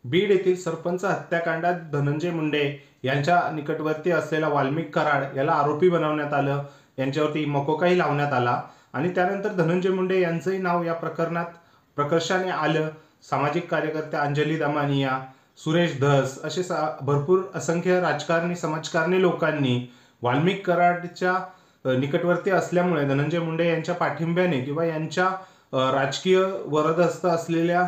बीड येथील सरपंच हत्याकांडात धनंजय मुंडे यांच्या निकटवर्ती असलेला वाल्मिक कराड याला आरोपी बनवण्यात आलं. यांच्यावरती मकोकाही लावण्यात आला आणि त्यानंतर धनंजय मुंडे यांचंही नाव या प्रकरणात प्रकर्षाने आलं. सामाजिक कार्यकर्त्या अंजली दमानिया, सुरेश धस असे भरपूर असंख्य राजकारणी समाजकारणी लोकांनी वाल्मिक कराडच्या निकटवर्ती असल्यामुळे धनंजय मुंडे यांच्या पाठिंब्याने किंवा यांच्या राजकीय वरदहस्त असलेल्या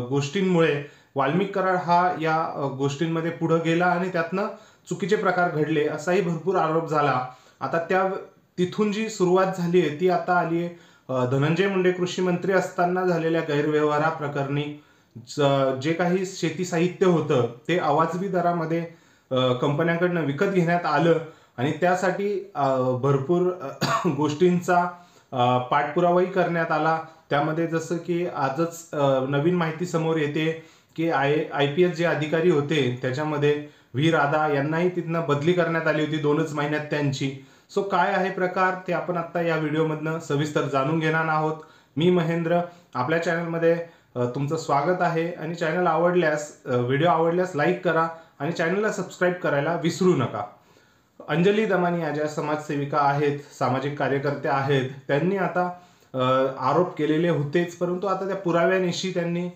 गोष्टींमुळे वाल्मिक कराड हा या गोष्टींमध्ये पुढे गेला आणि त्यातनं चुकीचे प्रकार घडले असाही भरपूर आरोप झाला. आता तिथून जी सुरुवात झाली आहे ती आता आली आहे धनंजय मुंडे कृषी मंत्री असताना झालेल्या गैरव्यवहाराप्रकरणी. जे काही शेती साहित्य होतं ते अवाजवी दरामध्ये कंपन्यांकडनं विकत घेण्यात आलं आणि त्यासाठी भरपूर गोष्टींचा पाठपुरावाही करण्यात आला. त्यामध्ये जसं की आजच नवीन माहिती समोर येते की IPS जे अधिकारी होते त्याच्यामध्ये व्ही राधा यांनाही तिथनं बदली करण्यात आली होती 2च महिन्यात त्यांची. सो काय आहे प्रकार ते आपण आता या व्हिडिओमधनं सविस्तर जाणून घेणार आहोत. मी महेंद्र, आपल्या चॅनलमध्ये तुमचं स्वागत आहे आणि व्हिडिओ आवडल्यास लाईक करा आणि चॅनलला सबस्क्राईब करायला विसरू नका. अंजली दमानिया ज्या समाजसेविका आहेत, सामाजिक कार्यकर्त्या आहेत, त्यांनी आता आरोप केलेले होतेच, परंतु आता त्या पुराव्यानिशी त्यांनी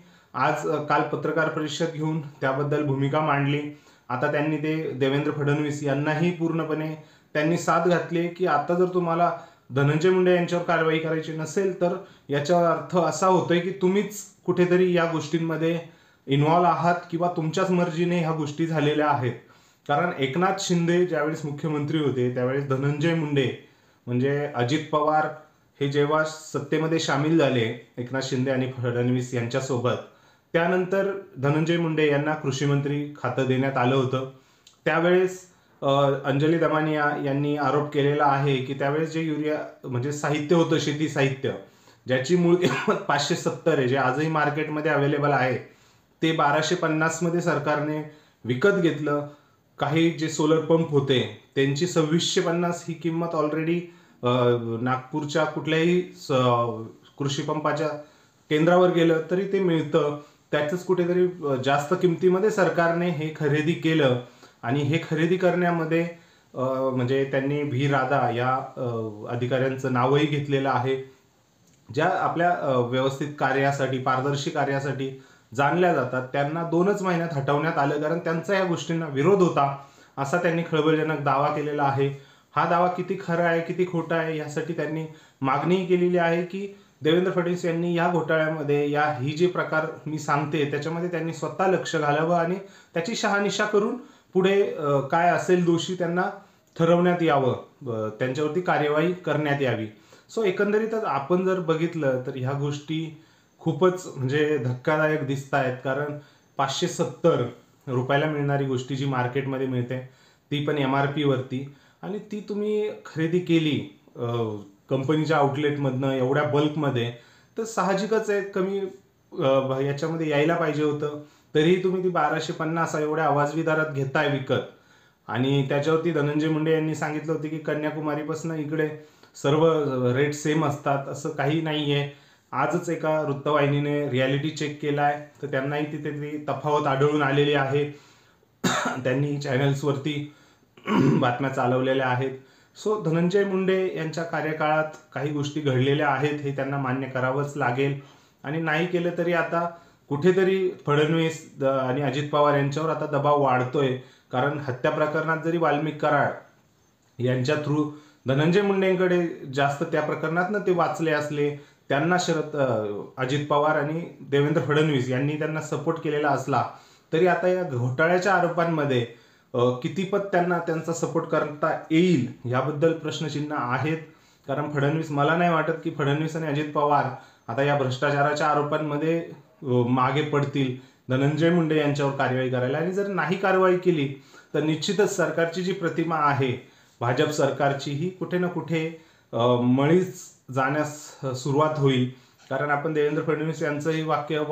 काल पत्रकार परिषद घेऊन त्याबद्दल भूमिका मांडली. आता त्यांनी ते देवेंद्र फडणवीस यांनाही पूर्णपणे त्यांनी साथ घातली की आता जर तुम्हाला धनंजय मुंडे यांच्यावर कारवाई करायची नसेल तर याचा अर्थ असा होतोय की तुम्हीच कुठेतरी या गोष्टींमध्ये इन्व्हॉल्व आहात किंवा तुमच्याच मर्जीने ह्या गोष्टी झालेल्या आहेत. कारण एकनाथ शिंदे ज्यावेळेस मुख्यमंत्री होते त्यावेळेस धनंजय मुंडे म्हणजे अजित पवार हे जेव्हा सत्तेमध्ये सामील झाले एकनाथ शिंदे आणि फडणवीस यांच्यासोबत, त्यानंतर धनंजय मुंडे यांना कृषी मंत्री खातं देण्यात आलं होतं. त्यावेळेस अंजली दमानिया यांनी आरोप केलेला आहे की त्यावेळेस जे युरिया म्हणजे साहित्य होतं, शेती साहित्य, ज्याची मूळ किंमत 570 आहे, जे आजही मार्केटमध्ये अवेलेबल आहे, ते 1250 मध्ये सरकारने विकत घेतलं. काही जे सोलर पंप होते त्यांची 2650 ही किंमत ऑलरेडी नागपूरच्या कुठल्याही कृषी पंपाच्या केंद्रावर गेलं तरी ते मिळतं. त्याचंच कुठेतरी जास्त किमतीमध्ये सरकारने हे खरेदी केलं आणि हे खरेदी करण्यामध्ये म्हणजे त्यांनी व्ही राधा या अधिकाऱ्यांचं नावही घेतलेलं आहे, ज्या आपल्या व्यवस्थित कार्यासाठी, पारदर्शी कार्यासाठी जाणल्या जातात. त्यांना 2च महिन्यात हटवण्यात आलं कारण त्यांचा या गोष्टींना विरोध होता असा त्यांनी खळबळजनक दावा केलेला आहे. हा दावा किती खरा आहे किती खोटा आहे यासाठी त्यांनी मागणी केलेली आहे की देवेंद्र फडणवीस यांनी या घोटाळ्यामध्ये ही जे प्रकार मी सांगते त्याच्यामध्ये त्यांनी स्वतः लक्ष घालावं आणि त्याची शहानिशा करून पुढे काय असेल दोषी त्यांना ठरवण्यात यावं, त्यांच्यावरती कार्यवाही करण्यात यावी. सो एकंदरीतच आपण जर बघितलं तर ह्या गोष्टी खूपच म्हणजे धक्कादायक दिसत आहेत. कारण 570 रुपयाला मिळणारी गोष्टी जी मार्केटमध्ये मिळते ती पण MRP वरती, आणि ती तुम्ही खरेदी केली कंपनीच्या आउटलेटमधनं एवढ्या बल्कमध्ये तर साहजिकच आहे कमी याच्यामध्ये यायला पाहिजे होतं. तरीही तुम्ही ती 1250 एवढ्या अवाजवी दरात घेताय विकत. आणि त्याच्यावरती धनंजय मुंडे यांनी सांगितलं होतं की कन्याकुमारीपासून इकडे सर्व रेट सेम असतात, असं काही नाहीये. आजच एका वृत्तवाहिनीने रियालिटी चेक केलाय तर त्यांनाही तिथे ती तफावत आढळून आलेली आहे. त्यांनी चॅनल्सवरती बातम्या चालवलेल्या आहेत. सो धनंजय मुंडे यांच्या कार्यकाळात काही गोष्टी घडलेल्या आहेत हे त्यांना मान्य करावंच लागेल. आणि नाही केलं तरी आता कुठेतरी फडणवीस आणि अजित पवार यांच्यावर आता दबाव वाढतोय. कारण हत्या प्रकरणात जरी वाल्मिक कराड यांच्या थ्रू धनंजय मुंडेंकडे जास्त त्या प्रकरणात ते वाचले असले, त्यांना अजित पवार आणि देवेंद्र फडणवीस यांनी त्यांना सपोर्ट केलेला असला तरी आता या घोटाळ्याच्या आरोपांमध्ये कितीपत त्यांना त्यांचा सपोर्ट करता येईल याबद्दल प्रश्नचिन्ह आहेत. कारण मला नाही वाटत की फडणवीस आणि अजित पवार आता या भ्रष्टाचाराच्या आरोपांमध्ये मागे पडतील धनंजय मुंडे यांच्यावर कारवाई करायला. आणि जर नाही कारवाई केली तर निश्चितच सरकारची जी प्रतिमा आहे भाजप सरकारची ही कुठे ना कुठे मळीच जाण्यास सुरुवात होईल. कारण आपण देवेंद्र फडणवीस यांचंही वाक्य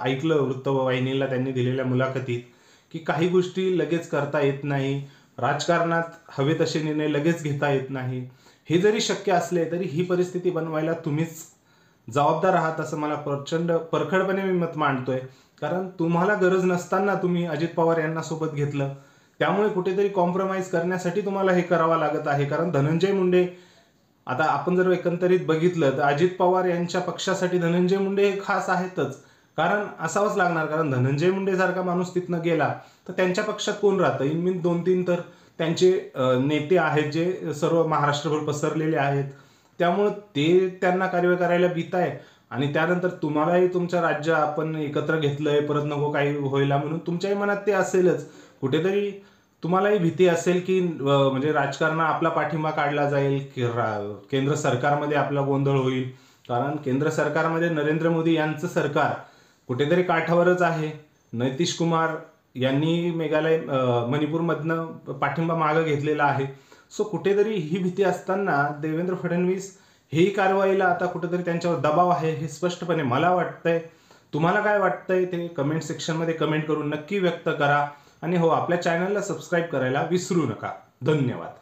ऐकलं वृत्तवाहिनीला त्यांनी दिलेल्या मुलाखतीत की काही गोष्टी लगेच करता येत नाही, राजकारणात हवे तसे निर्णय लगेच घेता येत नाही. हे जरी शक्य असले तरी ही परिस्थिती बनवायला तुम्हीच जबाबदार आहात असं मला प्रचंड परखडपणे मी मत मांडतोय. कारण तुम्हाला गरज नसताना तुम्ही अजित पवार यांना सोबत घेतलं, त्यामुळे कुठेतरी कॉम्प्रोमाइज करण्यासाठी तुम्हाला हे करावं लागत आहे. कारण धनंजय मुंडे, आता आपण जर एकंदरीत बघितलं तर अजित पवार यांच्या पक्षासाठी धनंजय मुंडे हे खास आहेतच, कारण असावंच लागणार. कारण धनंजय मुंडे सारखा माणूस तिथनं गेला तर त्यांच्या पक्षात कोण राहतं? इन मीन 2-3 तर त्यांचे नेते आहेत जे सर्व महाराष्ट्रभर पसरलेले आहेत, त्यामुळं ते त्यांना कार्य करायला भीत आहे. आणि त्यानंतर तुम्हालाही तुमचं राज्य आपण एकत्र घेतलंय, परत नको काही व्हायला म्हणून तुमच्याही मनात ते असेलच. कुठेतरी तुम्हालाही भीती असेल की म्हणजे राजकारणात आपला पाठिंबा काढला जाईल की केंद्र सरकारमध्ये आपला गोंधळ होईल. कारण केंद्र सरकारमध्ये नरेंद्र मोदी यांचं सरकार कुठेतरी काठावरच आहे. नितीश कुमार यांनी मेघालय मणिपूरमधनं पाठिंबा मागं घेतलेला आहे. सो कुठेतरी ही भीती असताना देवेंद्र फडणवीस ही कारवाईला आता कुठेतरी त्यांच्यावर दबाव आहे हे स्पष्टपणे मला वाटतंय. तुम्हाला काय वाटतंय ते कमेंट सेक्शनमध्ये कमेंट करून नक्की व्यक्त करा. आणि हो, आपल्या चॅनलला सबस्क्राईब करायला विसरू नका. धन्यवाद.